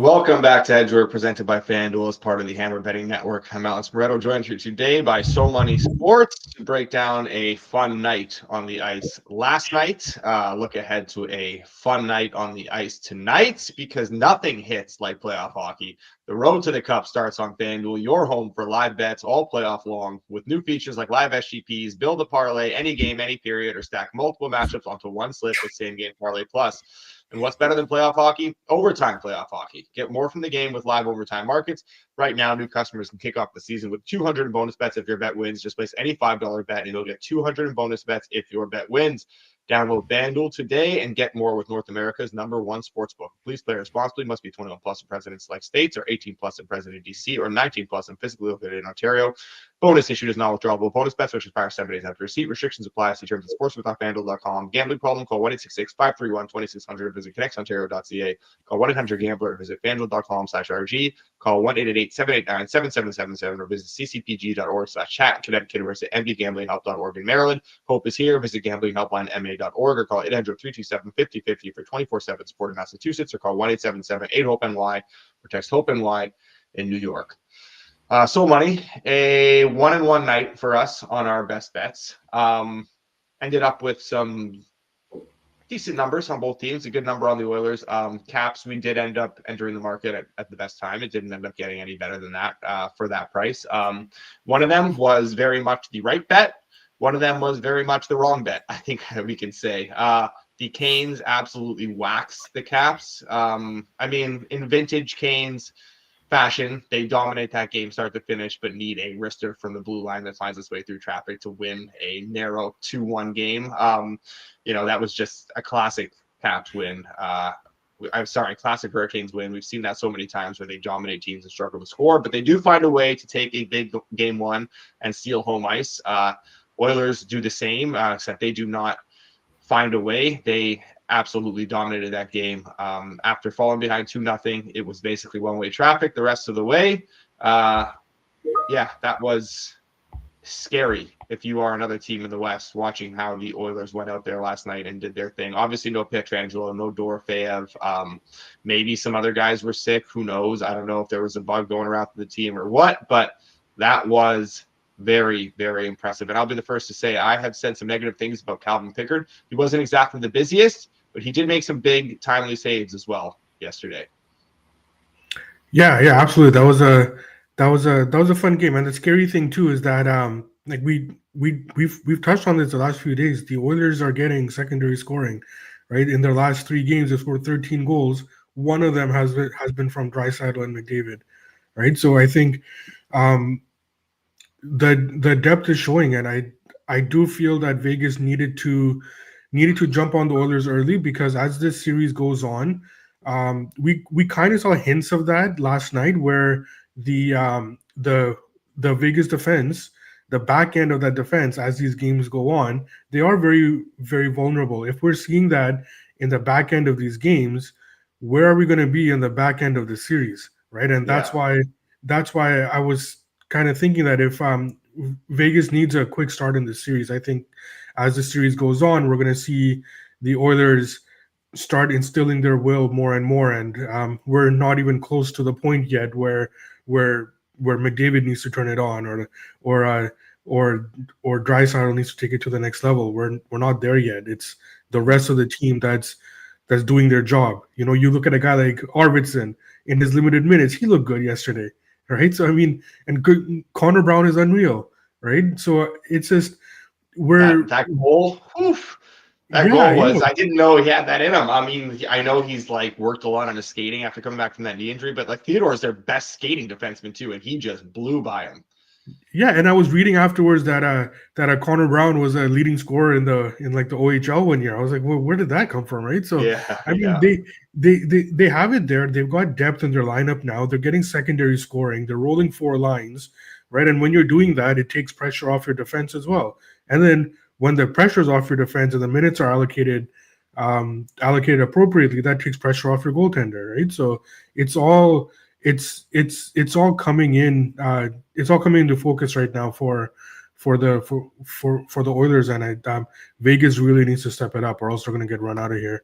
Welcome back to Edgework, presented by FanDuel as part of the Hammer Betting Network. I'm Alex Moretto, joined here today by So Money Sports to break down a fun night on the ice last night. Look ahead to a fun night on the ice tonight because nothing hits like playoff hockey. The road to the cup starts on FanDuel, your home for live bets all playoff long with new features like live SGPs, build a parlay, any game, any period, or stack multiple matchups onto one slip with same game parlay plus. And what's better than playoff hockey? Overtime playoff hockey. Get more from the game with live overtime markets. Right now, new customers can kick off the season with 200 in bonus bets if your bet wins. Just place any $5 bet and you'll get 200 in bonus bets if your bet wins. Download FanDuel today and get more with North America's #1 sportsbook. Please play responsibly. Must be 21 plus in present in select states, or 18 plus in present in DC, or 19 plus and physically located in Ontario. Bonus issued is non-withdrawable. Bonus bets which expire 7 days after receipt. Restrictions apply. See terms at sportsbook.fanduel.com. Gambling problem? Call 1-866-531-2600. Visit connexontario.ca. Call 1-800-GAMBLER or visit fanduel.com/RG. Call 1-888-789-7777 or visit ccpg.org/chat in Connecticut or visit mdgamblinghelp.org in Maryland. Hope is here. Visit gamblinghelplinema.org or call 800-327-5050 for 24/7 support in Massachusetts, or call 1-877-8-HOPE-NY or text HOPE-NY in New York. So Money, a 1-1 night for us on our best bets. Ended up with some decent numbers on both teams, a good number on the Oilers. Caps, we did end up entering the market at the best time. It didn't end up getting any better than that for that price. One of them was very much the right bet. One of them was very much the wrong bet, I think we can say. The Canes absolutely waxed the Caps. I mean, in vintage Canes fashion, they dominate that game start to finish, but need a wrister from the blue line that finds its way through traffic to win a narrow 2-1 game. That was just a classic Caps win. Classic Hurricanes win. We've seen that so many times where they dominate teams and struggle to score, but they do find a way to take a big game one and steal home ice. Oilers do the same, except they do not find a way. They absolutely dominated that game. After falling behind 2-0, it was basically one-way traffic the rest of the way. That was scary if you are another team in the West watching how the Oilers went out there last night and did their thing. Obviously, no Pietrangelo, no Dorofeyev. Maybe some other guys were sick. Who knows? I don't know if there was a bug going around the team or what, but that was very, very impressive. And I'll be the first to say I have said some negative things about Calvin Pickard. He wasn't exactly the busiest, but he did make some big timely saves as well yesterday. Yeah, absolutely. That was a fun game. And the scary thing too is that we've touched on this the last few days. The Oilers are getting secondary scoring, right? In their last 3 games, they scored 13 goals. One of them has been from Draisaitl and McDavid, right? So I think the depth is showing, and I do feel that Vegas needed to jump on the Oilers early, because as this series goes on, we kind of saw hints of that last night, where the Vegas defense, the back end of that defense, as these games go on, they are very, very vulnerable. If we're seeing that in the back end of these games, where are we going to be in the back end of the series, right? And that's why I was kind of thinking that if Vegas needs a quick start in the series, I think as the series goes on, we're going to see the Oilers start instilling their will more and more, and we're not even close to the point yet where McDavid needs to turn it on, or Draisaitl needs to take it to the next level. We're not there yet. It's the rest of the team that's doing their job. You look at a guy like Arvidsson in his limited minutes, he looked good yesterday, right? So I mean, and Connor Brown is unreal, right? So it's just that goal. Oof. That goal was, I didn't know he had that in him. I mean, I know he's worked a lot on his skating after coming back from that knee injury, but Theodore is their best skating defenseman too, and he just blew by him. Yeah, and I was reading afterwards that Connor Brown was a leading scorer in the OHL one year. I was like, well, where did that come from, right? So they have it there. They've got depth in their lineup now. They're getting secondary scoring. They're rolling 4 lines, right? And when you're doing that, it takes pressure off your defense as well. And then when the pressure's off your defense and the minutes are allocated appropriately, that takes pressure off your goaltender, right? So it's all coming in. It's all coming into focus right now for the Oilers, and Vegas really needs to step it up, or else they're going to get run out of here.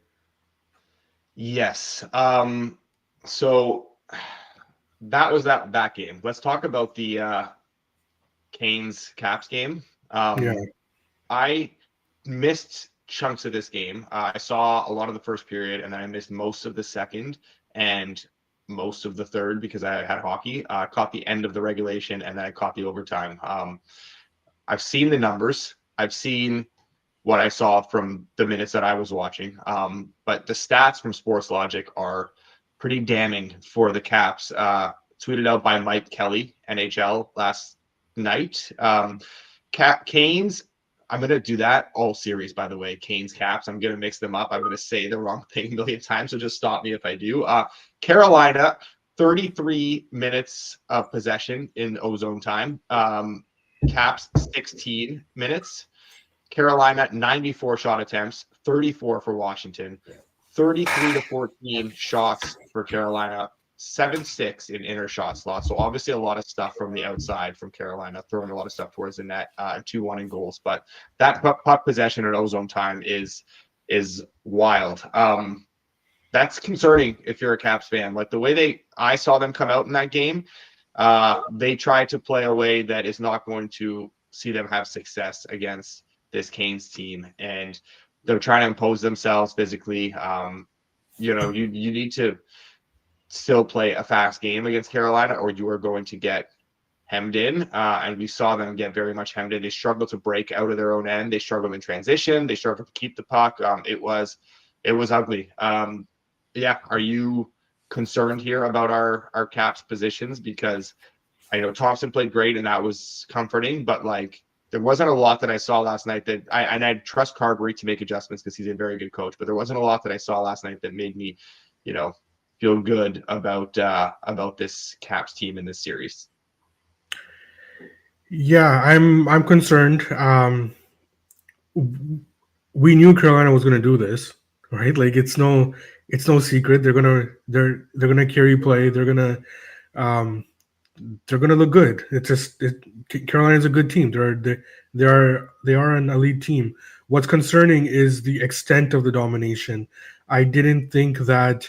Yes. So that was that game. Let's talk about the Canes Caps game. Yeah. I missed chunks of this game. I saw a lot of the first period, and then I missed most of the second and most of the third because I had hockey. Caught the end of the regulation, and then I caught the overtime. I've seen the numbers. I've seen what I saw from the minutes that I was watching. But the stats from Sports Logic are pretty damning for the Caps. Tweeted out by Mike Kelly, NHL, last night. Canes, I'm going to do that all series, by the way. Canes, Caps, I'm going to mix them up. I'm going to say the wrong thing a million times, so just stop me if I do. Carolina, 33 minutes of possession in ozone time. Caps, 16 minutes. Carolina, 94 shot attempts, 34 for Washington, 33 to 14 shots for Carolina, 7-6 in inner shot slots. So obviously a lot of stuff from the outside from Carolina, throwing a lot of stuff towards the net, 2-1 in goals. But that puck possession at ozone time is wild. That's concerning if you're a Caps fan. Like the way I saw them come out in that game, they tried to play a way that is not going to see them have success against this Canes team, and they're trying to impose themselves physically. You need to still play a fast game against Carolina, or you are going to get hemmed in. And we saw them get very much hemmed in. They struggled to break out of their own end. They struggled in transition. They struggled to keep the puck. It was ugly. Are you concerned here about our Caps positions? Because I know Thompson played great and that was comforting, but like, there wasn't a lot that I saw last night that I trust Carberry to make adjustments because he's a very good coach, but there wasn't a lot that I saw last night that made me, feel good about this Caps team in this series. Yeah, I'm concerned. We knew Carolina was going to do this, right? Like it's no secret. They're gonna carry play. They're gonna look good. It's just Carolina's a good team. They are an elite team. What's concerning is the extent of the domination. I didn't think that.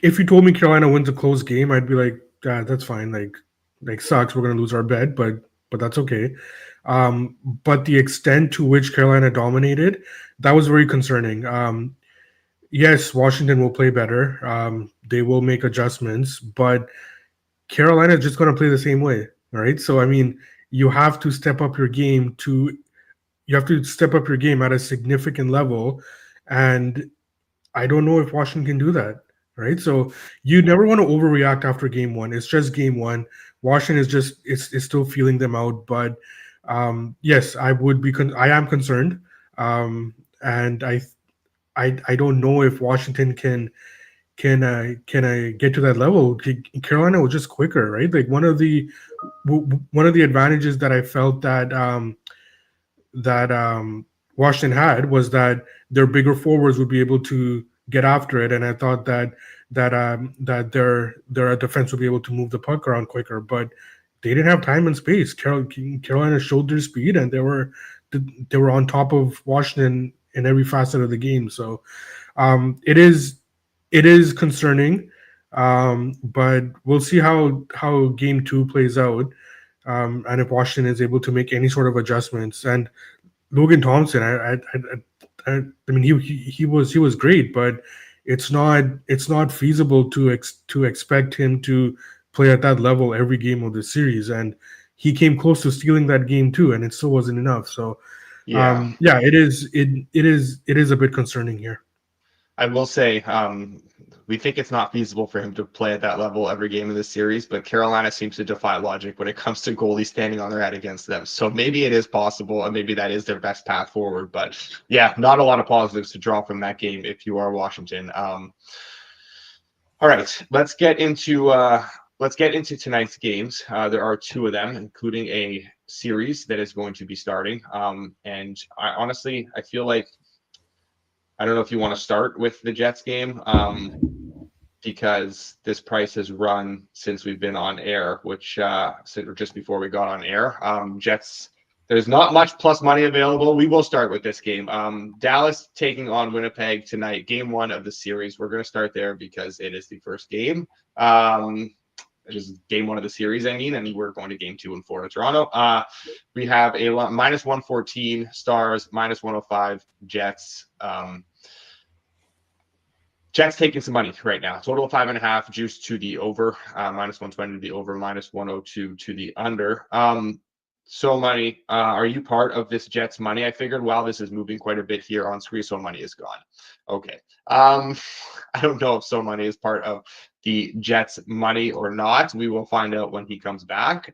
If you told me Carolina wins a close game, I'd be like, that's fine. Like sucks. We're gonna lose our bet, but that's okay. But the extent to which Carolina dominated, that was very concerning. Yes, Washington will play better. They will make adjustments, but Carolina is just going to play the same way, right? So, I mean, you have to step up your game at a significant level, and I don't know if Washington can do that, right? So, you never want to overreact after game one. It's just game one. Washington is still feeling them out, but yes, I am concerned, and I don't know if Washington can get to that level. Carolina was just quicker, right? Like one of the advantages that I felt that Washington had was that their bigger forwards would be able to get after it, and I thought that their defense would be able to move the puck around quicker, but they didn't have time and space. Carolina showed their speed, and they were on top of Washington in every facet of the game. So it is concerning, but we'll see how game two plays out, and if Washington is able to make any sort of adjustments. And Logan Thompson, I mean, he was great, but it's not feasible to expect him to play at that level every game of the series. And he came close to stealing that game too, and it still wasn't enough. So it is a bit concerning here. I will say, we think it's not feasible for him to play at that level every game of this series, but Carolina seems to defy logic when it comes to goalies standing on their head against them. So maybe it is possible, and maybe that is their best path forward. But yeah, not a lot of positives to draw from that game if you are Washington. All right, let's get into tonight's games. There are two of them, including a series that is going to be starting. And I feel like, I don't know if you want to start with the Jets game, because this price has run since we've been on air, which just before we got on air. Jets There's not much plus money available. We will start with this game. Dallas taking on Winnipeg tonight, game 1 of the series. We're going to start there because it is the first game. It is game 1 of the series, I mean, and we're going to game 2 in Florida, Toronto. We have a minus 114 Stars, minus 105 Jets. Jets taking some money right now. Total of 5.5, juice to the over, minus 120 to the over, minus 102 to the under. So Money, are you part of this Jets money? I figured, wow, this is moving quite a bit here on screen. So Money is gone. Okay. I don't know if So Money is part of the Jets money or not. We will find out when he comes back.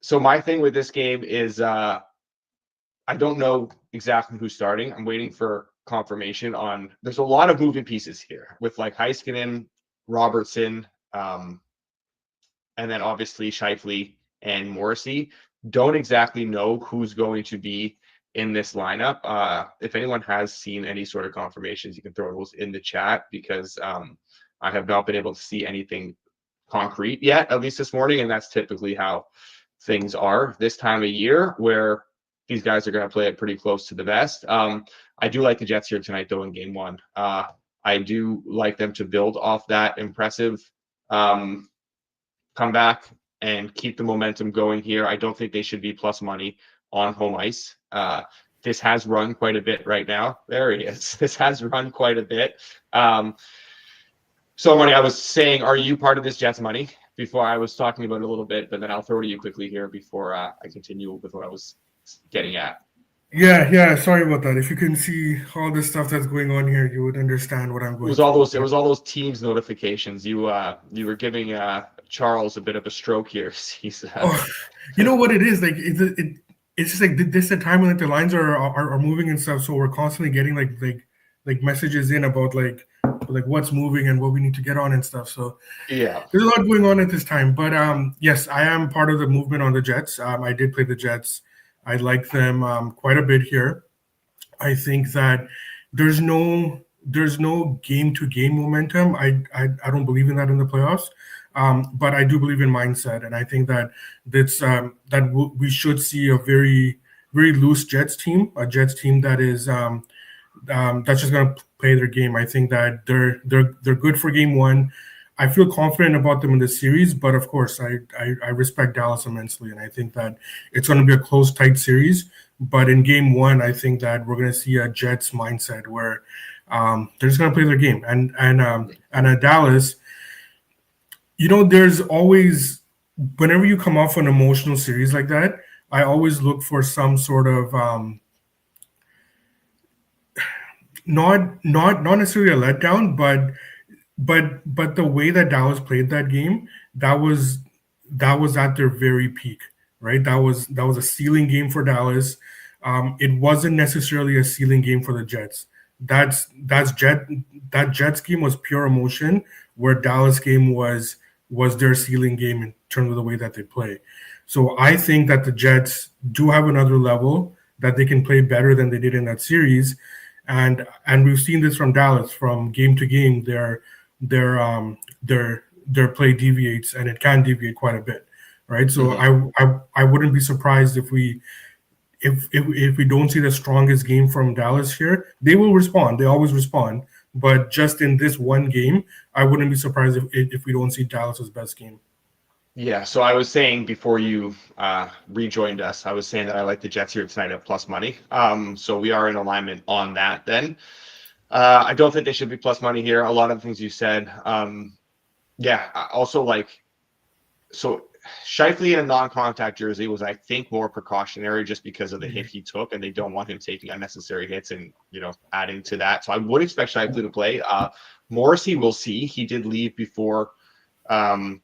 So my thing with this game is I don't know exactly who's starting. I'm waiting for confirmation on. There's a lot of moving pieces here with like Heiskanen, Robertson, and then obviously Scheifele and Morrissey. Don't exactly know who's going to be in this lineup. If anyone has seen any sort of confirmations, you can throw those in the chat because I have not been able to see anything concrete yet, at least this morning. And that's typically how things are this time of year, where these guys are going to play it pretty close to the vest. I do like the Jets here tonight, though, in game 1. I do like them to build off that impressive comeback and keep the momentum going here. I don't think they should be plus money on home ice. This has run quite a bit right now. There he is. This has run quite a bit. So Money, I was saying, are you part of this Jets money? Before I was talking about it a little bit, but then I'll throw to you quickly here before I continue with what I was getting at. Yeah. Sorry about that. If you can see all this stuff that's going on here, you would understand what I'm going. It was all those Teams notifications. You were giving Charles a bit of a stroke here. He's you know what it is like. It's just like this the time when like the lines are moving and stuff. So we're constantly getting like messages in about like what's moving and what we need to get on and stuff. So yeah, there's a lot going on at this time. But yes, I am part of the movement on the Jets. I did play the Jets. I like them quite a bit here. I think that there's no game-to-game momentum. I don't believe in that in the playoffs, but I do believe in mindset, and I think that we should see a very very loose Jets team, a Jets team that is that's just going to play their game. I think that they're good for game 1. I feel confident about them in this series, but of course, I respect Dallas immensely, and I think that it's going to be a close, tight series. But in game 1, I think that we're going to see a Jets mindset where they're just going to play their game. And at Dallas, there's always, whenever you come off an emotional series like that, I always look for some sort of not necessarily a letdown, but the way that Dallas played that game, that was at their very peak, right? That was a ceiling game for Dallas. It wasn't necessarily a ceiling game for the Jets. That Jets game was pure emotion, where Dallas game was their ceiling game in terms of the way that they play. So I think that the Jets do have another level that they can play better than they did in that series, and we've seen this from Dallas from game to game. Their play deviates, and it can deviate quite a bit, right? So I wouldn't be surprised if we don't see the strongest game from Dallas here. They will respond. They always respond. But just in this one game, I wouldn't be surprised if we don't see Dallas's best game. Yeah, so I was saying before you rejoined us, I was saying that I like the Jets here tonight at plus money. So we are in alignment on that then. I don't think they should be plus money here. A lot of the things you said. Also so Scheifele in a non-contact jersey was, I think, more precautionary just because of the hit he took, and they don't want him taking unnecessary hits and, adding to that. So I would expect Scheifele to play. Morrissey, we'll see. He did leave before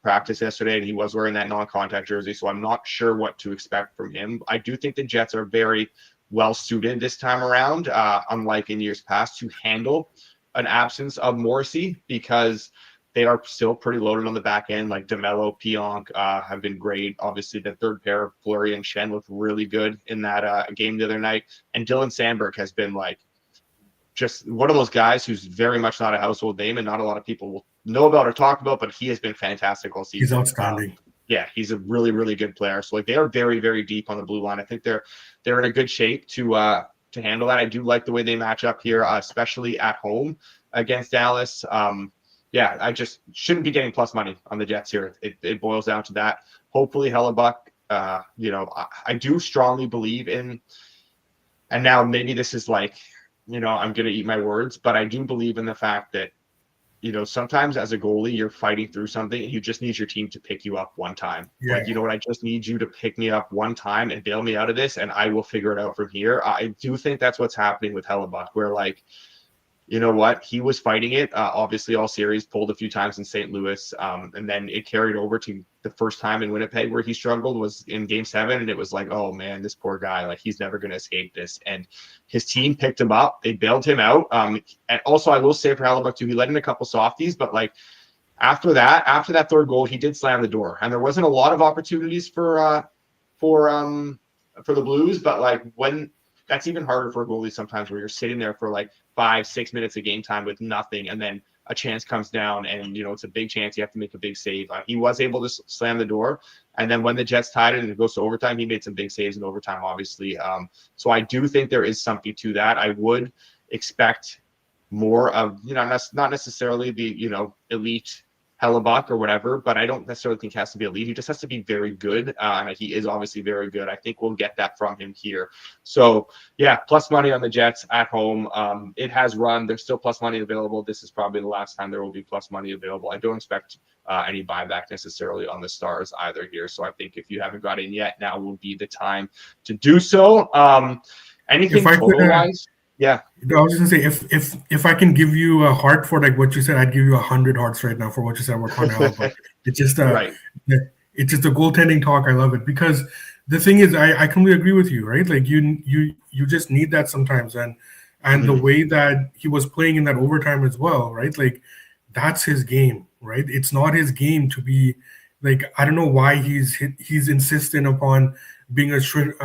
practice yesterday, and he was wearing that non-contact jersey, so I'm not sure what to expect from him. I do think the Jets are very well suited this time around, unlike in years past, to handle an absence of Morrissey, because they are still pretty loaded on the back end. Like DeMello, Pionk have been great. Obviously, the third pair, Fleury and Shen, looked really good in that game the other night. And Dylan Sandberg has been just one of those guys who's very much not a household name and not a lot of people will know about or talk about, but he has been fantastic all season. He's outstanding. Yeah, he's a really, really good player. So like they are very, very deep on the blue line. I think they're in a good shape to handle that. I do like the way they match up here, especially at home against Dallas. Yeah, I just shouldn't be getting plus money on the Jets here. It boils down to that. Hopefully Hellebuck, I do strongly believe in, and now maybe this is like, I'm going to eat my words, but I do believe in the fact that, sometimes as a goalie, you're fighting through something and you just need your team to pick you up one time. Yeah. Like, I just need you to pick me up one time and bail me out of this and I will figure it out from here. I do think that's what's happening with Hellebuck, where like, you know what? He was fighting it, obviously all series, pulled a few times in St. Louis, and then it carried over to the first time in Winnipeg where he struggled was in Game 7, and it was like, oh man, this poor guy, like he's never going to escape this. And his team picked him up, they bailed him out. And also, I will say for Hellebuck too, he let in a couple softies, but like after that third goal, he did slam the door, and there wasn't a lot of opportunities for the Blues, but like when. That's even harder for a goalie sometimes where you're sitting there for like 5-6 minutes of game time with nothing. And then a chance comes down and, it's a big chance. You have to make a big save. He was able to slam the door. And then when the Jets tied it and it goes to overtime, he made some big saves in overtime, obviously. So I do think there is something to that. I would expect more of, not necessarily the, elite Hellebuck or whatever, but I don't necessarily think he has to be elite. He just has to be very good. And he is obviously very good. I think we'll get that from him here. So yeah, plus money on the Jets at home. It has run. There's still plus money available. This is probably the last time there will be plus money available. I don't expect any buyback necessarily on the Stars either here. So I think if you haven't got in yet, now will be the time to do so. Anything total-wise? Yeah. I was just gonna say if I can give you a heart for like what you said, I'd give you 100 hearts right now for what you said about Connor Hellebuck. It's just right. It's just a goaltending talk. I love it because the thing is, I completely agree with you, right? Like you just need that sometimes, and the way that he was playing in that overtime as well, right? Like that's his game, right? It's not his game to be like, I don't know why he's insistent upon being a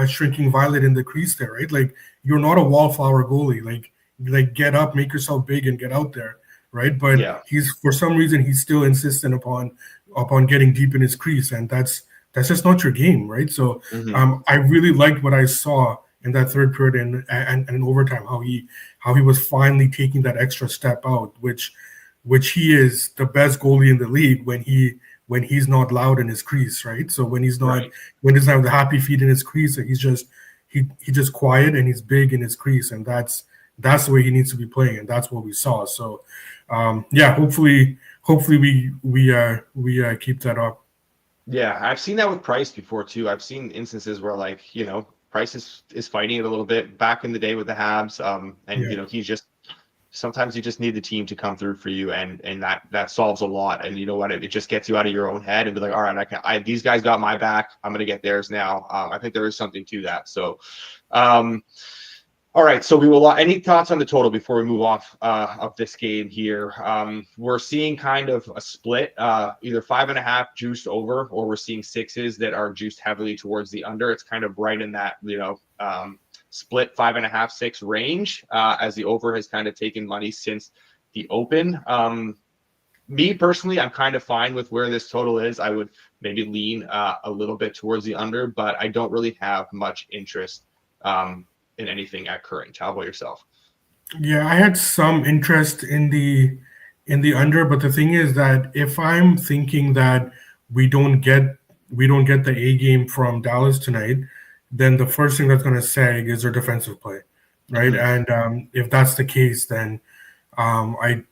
shrinking violet in the crease there, right? Like you're not a wallflower goalie. Like get up, make yourself big, and get out there, right? But he's for some reason he's still insistent upon getting deep in his crease, and that's just not your game, right? So I really liked what I saw in that third period and in overtime, how he was finally taking that extra step out, which he is the best goalie in the league when he's not loud in his crease, right? So when he's not when he doesn't have the happy feet in his crease, he's just he just quiet and he's big in his crease, and that's the way he needs to be playing, and that's what we saw. So hopefully we keep that up. Yeah, I've seen that with Price before too. I've seen instances where like, Price is fighting it a little bit back in the day with the Habs. He's just sometimes you just need the team to come through for you, and that solves a lot. And you know what? It just gets you out of your own head and be like, all right, these guys got my back. I'm gonna get theirs now. I think there is something to that. So all right, so we will. Any thoughts on the total before we move off of this game here? We're seeing kind of a split, either 5.5 juiced over, or we're seeing 6s that are juiced heavily towards the under. It's kind of right in that split 5.5, 6 range, as the over has kind of taken money since the open. Me personally, I'm kind of fine with where this total is. I would maybe lean a little bit towards the under, but I don't really have much interest in anything at current. How about yourself? Yeah, I had some interest in the under, but the thing is that if I'm thinking that we don't get the A game from Dallas tonight, then the first thing that's going to sag is their defensive play, right? And if that's the case, then I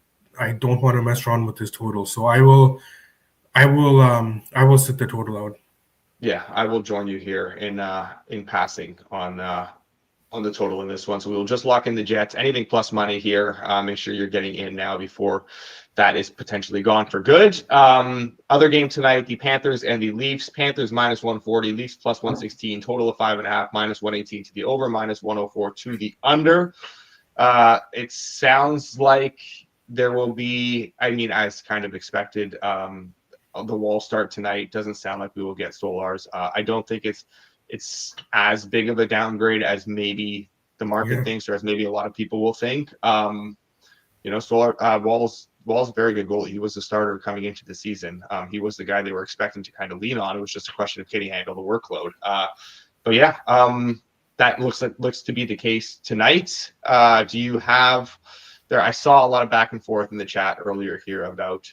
don't want to mess around with this total. So I will sit the total out. Yeah, I will join you here in passing on the total in this one. So we will just lock in the Jets. Anything plus money here. Make sure you're getting in now before that is potentially gone for good. Other game tonight, the Panthers and the Leafs. Panthers -140, Leafs +116, total of 5.5, -118 to the over, -104 to the under. It sounds like there will be, as kind of expected, the Wall start tonight. Doesn't sound like we will get Solars. I don't think it's as big of a downgrade as maybe the market thinks, or as maybe a lot of people will think. Solar Wall's Wall's a very good goalie. He was the starter coming into the season. He was the guy they were expecting to kind of lean on. It was just a question of can he handle the workload. But yeah, that looks to be the case tonight. Do you have there? I saw a lot of back and forth in the chat earlier here about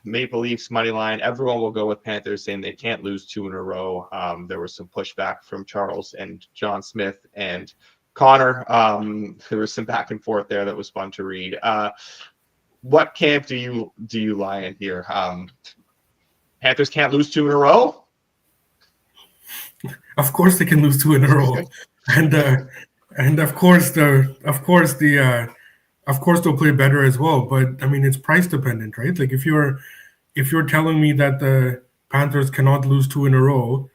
Maple Leafs money line. Everyone will go with Panthers, saying they can't lose 2 in a row. There was some pushback from Charles and John Smith and Connor. There was some back and forth there that was fun to read. What camp do you lie in here? Panthers can't lose 2 in a row. Of course, they can lose 2 in a row, and of course they'll play better as well. But I mean, it's price dependent, right? Like if you're telling me that the Panthers cannot lose 2 in a row,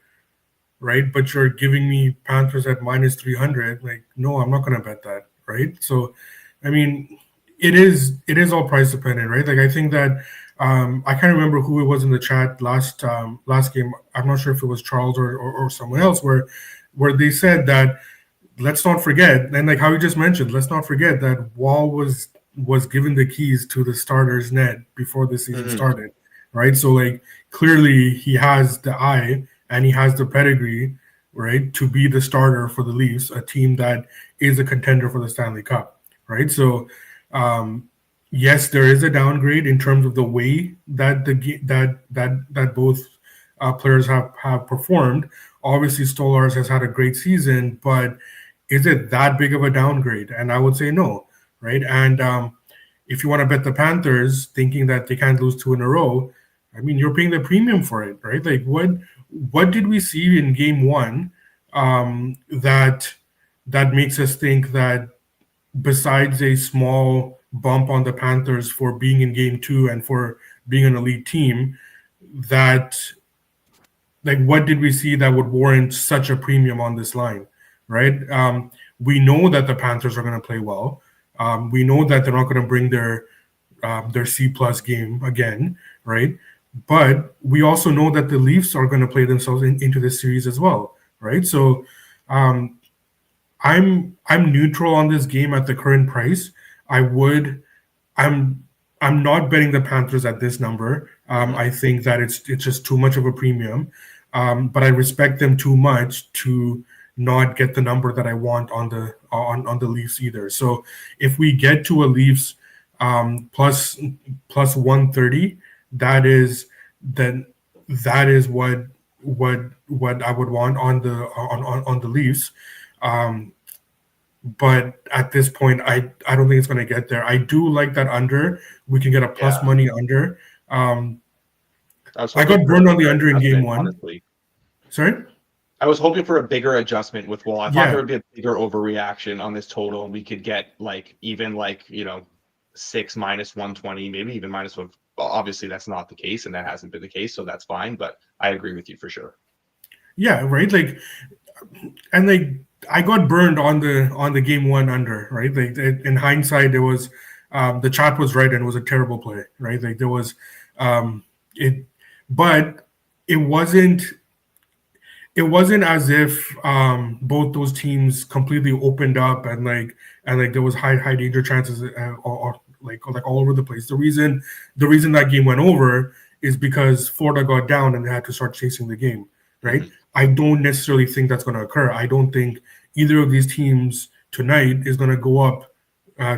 right? But you're giving me Panthers at minus 300, like no, I'm not going to bet that, right? So, I mean, it is all price dependent, right? Like I think that I can't remember who it was in the chat last game. I'm not sure if it was Charles or someone else where they said that let's not forget, and like how you just mentioned, let's not forget that Wall was given the keys to the starter's net before the season started, right? So like clearly he has the eye and he has the pedigree, right, to be the starter for the Leafs, a team that is a contender for the Stanley Cup, right? So yes, there is a downgrade in terms of the way that that both players have performed. Obviously, Stolarz has had a great season, but is it that big of a downgrade? And I would say no, right? And if you want to bet the Panthers, thinking that they can't lose 2 in a row, I mean, you're paying the premium for it, right? Like what did we see in game 1 that makes us think that besides a small bump on the Panthers for being in game 2 and for being an elite team, that like what did we see that would warrant such a premium on this line, right? We know that the Panthers are going to play well. We know that they're not going to bring their C+ game again, right? But we also know that the Leafs are going to play themselves into this series as well, right? So I'm neutral on this game at the current price. I'm not betting the Panthers at this number. I think that it's just too much of a premium. But I respect them too much to not get the number that I want on the Leafs either. So if we get to a Leafs plus 130, that is what I would want on the Leafs. But at this point, I don't think it's going to get there. I do like that under. We can get a plus money under. I got burned on the under in game 1. Honestly. Sorry? I was hoping for a bigger adjustment with Wall. I thought there would be a bigger overreaction on this total, and we could get even 6 minus 120, maybe even minus 1. Well, obviously that's not the case, and that hasn't been the case, so that's fine. But I agree with you for sure. Yeah, right. I got burned on the game 1 under, right? Like in hindsight, it was the chat was right and it was a terrible play, right? Like there was but it wasn't as if both those teams completely opened up and there was high danger chances or all over the place. The reason that game went over is because Florida got down and they had to start chasing the game, right? Mm-hmm. I don't necessarily think that's going to occur. I don't think either of these teams tonight is going to go up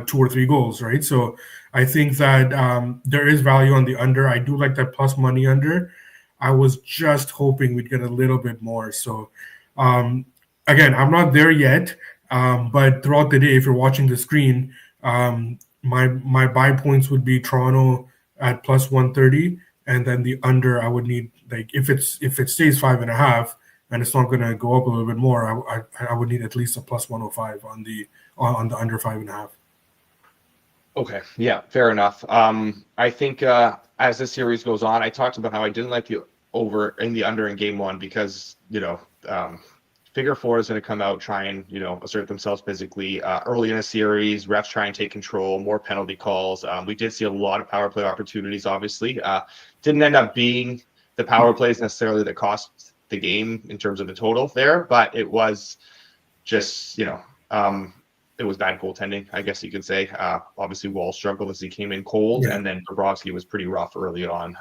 2 or 3 goals, right? So I think that there is value on the under. I do like that plus money under. I was just hoping we'd get a little bit more. So again, I'm not there yet, but throughout the day, if you're watching the screen, my buy points would be Toronto at plus 130, and then the under I would need if it stays 5.5. And it's not going to go up a little bit more. I would need at least a plus 105 on the under 5.5. Okay, yeah, fair enough. I think as the series goes on, I talked about how I didn't like the over in the under in game 1 because figure 4 is going to come out, try and assert themselves physically early in a series. Refs try and take control, more penalty calls. We did see a lot of power play opportunities. Obviously, didn't end up being the power plays necessarily that cost the game in terms of the total there, but it was just it it was bad goaltending, I guess you could say. Obviously, Wall struggled as he came in cold, and then Bobrovsky was pretty rough early on.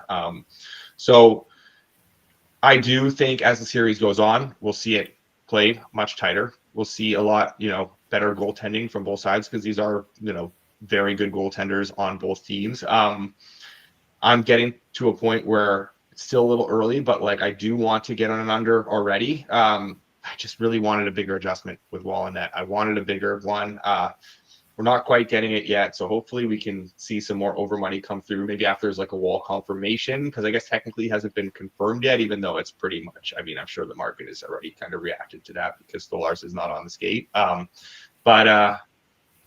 So I do think as the series goes on, we'll see it played much tighter. We'll see a lot, better goaltending from both sides because these are, very good goaltenders on both teams. I'm getting to a point where it's still a little early, but like I do want to get on an under already. I just really wanted a bigger adjustment with Wall and Net. I wanted a bigger one. We're not quite getting it yet, so hopefully we can see some more over money come through. Maybe after there's like a Wall confirmation, because I guess technically hasn't been confirmed yet, even though it's pretty much. I mean, I'm sure the market has already kind of reacted to that because Stolarz is not on the skate.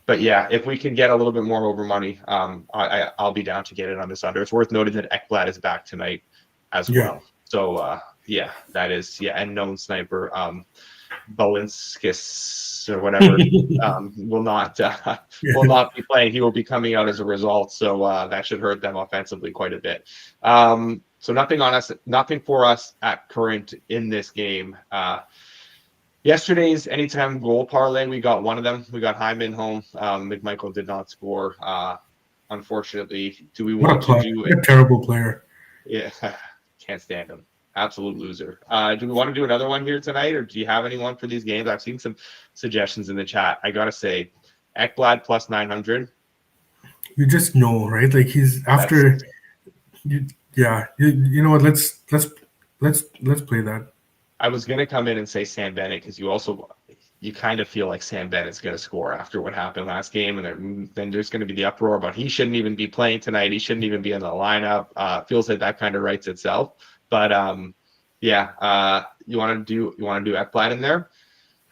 But yeah, if we can get a little bit more over money, I'll be down to get it on this under. It's worth noting that Ekblad is back tonight as well. So that is and known sniper Bolinskis or whatever will not be playing. He will be coming out as a result, so that should hurt them offensively quite a bit. So nothing for us at current in this game. Yesterday's anytime goal parlay, we got one of them. We got Hyman home. McMichael did not score, unfortunately. Do we want to do a terrible player? Yeah, can't stand him. Absolute loser. Do we want to do another one here tonight, or do you have anyone for these games? I've seen some suggestions in the chat. I gotta say, Ekblad plus 900. You just know, right? Like he's after. You know what? Let's play that. I was gonna come in and say Sam Bennett because you kind of feel like Sam Bennett's gonna score after what happened last game, and then there's gonna be the uproar about he shouldn't even be playing tonight. He shouldn't even be in the lineup. Feels like that kind of writes itself. But you want to do Ekblad in there?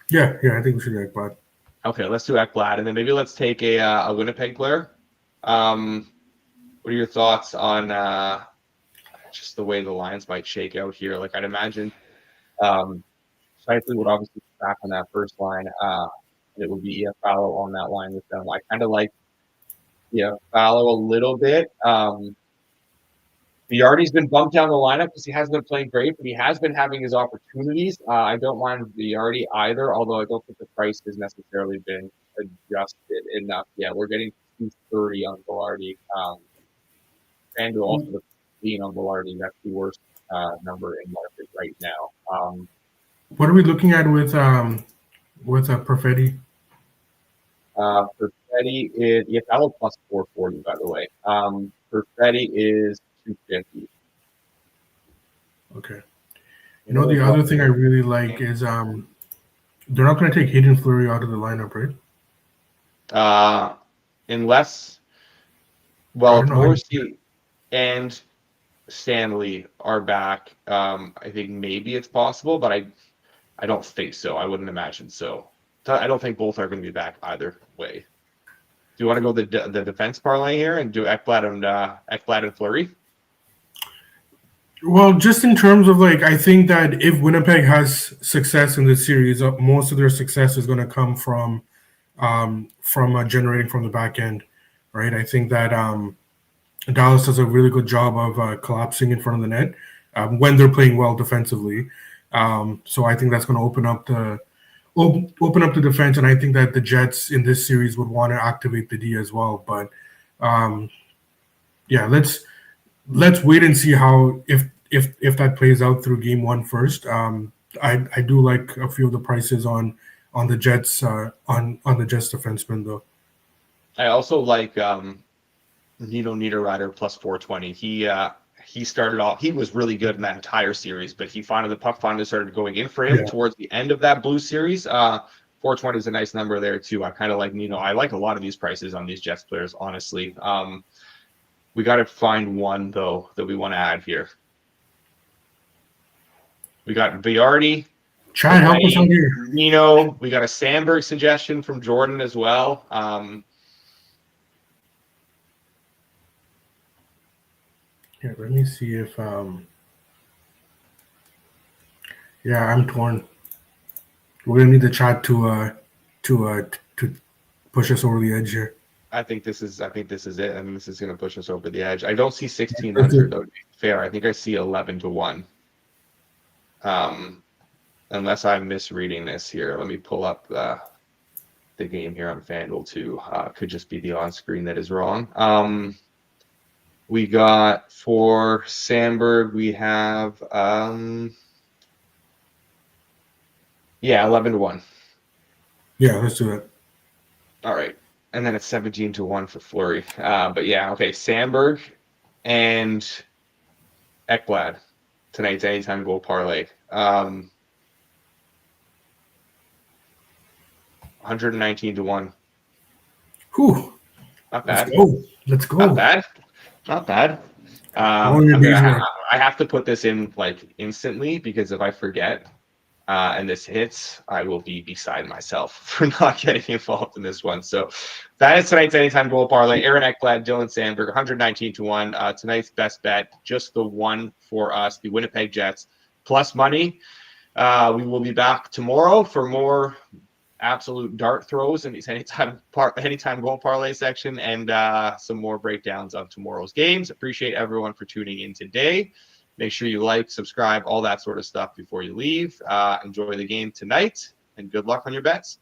Yeah, I think we should do Ekblad. Okay, let's do Ekblad, and then maybe let's take a Winnipeg player. What are your thoughts on just the way the lines might shake out here? Like I'd imagine, Shifley would obviously be back on that first line. It would be Fallow on that line with them. I kind of like Fallow a little bit. Viardi's been bumped down the lineup because he hasn't been playing great, but he has been having his opportunities. I don't mind Viardi either, although I don't think the price has necessarily been adjusted enough yet. We're getting 230 on Viardi. FanDuel also being on Viardi. That's the worst number in market right now. What are we looking at with Perfetti? Perfetti is Fallow plus 440, by the way. Perfetti is 250. Okay. The other thing I really like is they're not going to take Hayden Fleury out of the lineup, right? Unless, if Morrissey and Stanley are back, I think maybe it's possible, but I don't think so. I wouldn't imagine so. I don't think both are going to be back either way. Do you want to go the defense parlay here and do Ekblad and Fleury? Well, just in terms of I think that if Winnipeg has success in this series, most of their success is going to come from generating from the back end, right? I think that Dallas does a really good job of collapsing in front of the net when they're playing well defensively. So I think that's going to open up the defense, and I think that the Jets in this series would want to activate the D as well. But let's wait and see how if that plays out through game one first. I do like a few of the prices on the Jets on the Jets defenseman though. I also like Nino Niederreiter plus 420. He started off. He was really good in that entire series, but the puck finally started going in for him towards the end of that Blue series. 420 is a nice number there too. I kind of like Nino. I like a lot of these prices on these Jets players, honestly. We got to find one though that we want to add here. We got Viardi. Chad, help us out here. Nino. We got a Sandberg suggestion from Jordan as well. Yeah, let me see if I'm torn. We're gonna need the chat to push us over the edge here. I think this is it. I think this is going to push us over the edge. I don't see 1600 though. To be fair, I think I see 11-1. Unless I'm misreading this here. Let me pull up the the game here on FanDuel too. Could just be the on screen that is wrong. We got for Sandberg, we have 11-1. Yeah, let's do it. All right. And then it's 17-1 for Fleury. But yeah, okay. Sandberg and Ekblad tonight's anytime goal parlay. 119-1. Whew. Not bad. Let's go. Not bad. Not bad. I have to put this in like instantly because if I forget and this hits, I will be beside myself for not getting involved in this one. So that is tonight's anytime goal parlay. Aaron Ekblad, Dylan Sandberg, 119-1. Tonight's best bet, just the one for us, the Winnipeg Jets plus money. We will be back tomorrow for more absolute dart throws in these anytime goal parlay section and some more breakdowns of tomorrow's games. Appreciate everyone for tuning in today. Make sure you like, subscribe, all that sort of stuff before you leave. Enjoy the game tonight, and good luck on your bets.